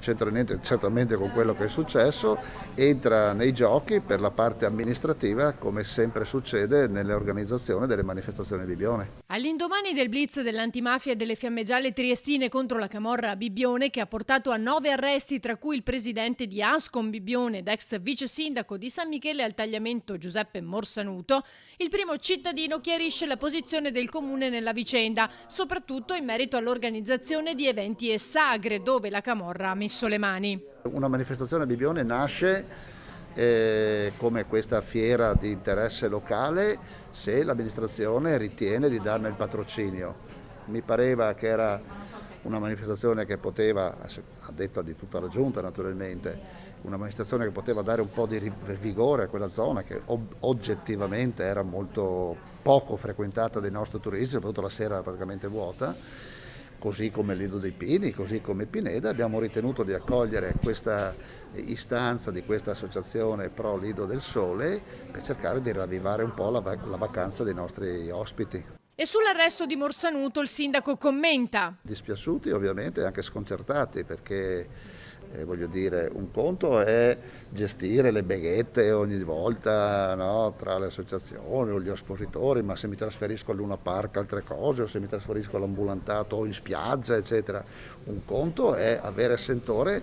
c'entra niente certamente con quello che è successo, entra nei giochi per la parte amministrativa come sempre succede nelle organizzazioni delle manifestazioni bibbione. All'indomani del blitz dell'antimafia e delle fiamme gialle triestine contro la camorra a Bibbione, che ha portato a 9 arresti, tra cui il presidente di Ascom Bibbione ed ex vice sindaco di San Michele al Tagliamento Giuseppe Morsanuto, il primo cittadino chiarisce la posizione del comune nella vicenda, soprattutto in merito all'organizzazione di eventi e sagre dove la camorra ha messo le mani. Una manifestazione a Bibbione nasce come questa fiera di interesse locale se l'amministrazione ritiene di darne il patrocinio. Mi pareva che era una manifestazione che poteva, a detta di tutta la giunta naturalmente, una manifestazione che poteva dare un po' di vigore a quella zona che oggettivamente era molto poco frequentata dai nostri turisti, soprattutto la sera era praticamente vuota. Così come Lido dei Pini, così come Pineda, abbiamo ritenuto di accogliere questa istanza di questa associazione Pro Lido del Sole per cercare di ravvivare un po' la vacanza dei nostri ospiti. E sull'arresto di Morsanuto il sindaco commenta. Dispiaciuti ovviamente e anche sconcertati perché voglio dire, un conto è gestire le beghette ogni volta, no, tra le associazioni o gli espositori, ma se mi trasferisco al Luna Park altre cose, o se mi trasferisco all'ambulantato o in spiaggia, eccetera. Un conto è avere sentore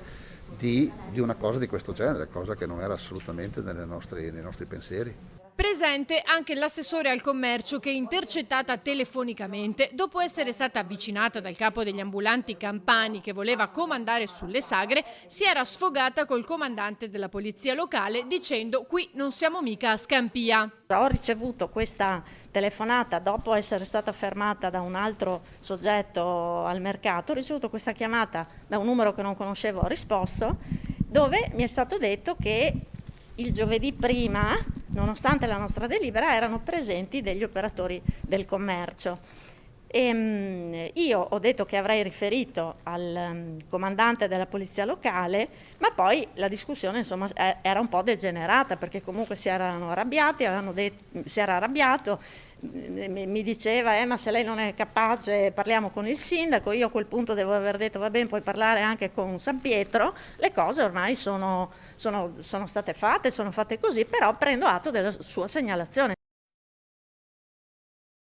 di una cosa di questo genere, cosa che non era assolutamente nei nostri pensieri. Presente anche l'assessore al commercio che, intercettata telefonicamente, dopo essere stata avvicinata dal capo degli ambulanti campani che voleva comandare sulle sagre, si era sfogata col comandante della polizia locale dicendo: qui non siamo mica a Scampia. Ho ricevuto questa telefonata dopo essere stata fermata da un altro soggetto al mercato, ho ricevuto questa chiamata da un numero che non conoscevo, ho risposto, dove mi è stato detto che il giovedì prima, nonostante la nostra delibera, erano presenti degli operatori del commercio. Io ho detto che avrei riferito al comandante della polizia locale, ma poi la discussione insomma era un po' degenerata perché comunque si erano arrabbiati, si era arrabbiato, mi diceva ma se lei non è capace parliamo con il sindaco. Io a quel punto devo aver detto va bene, puoi parlare anche con San Pietro, le cose ormai sono state fatte, sono fatte così, però prendo atto della sua segnalazione.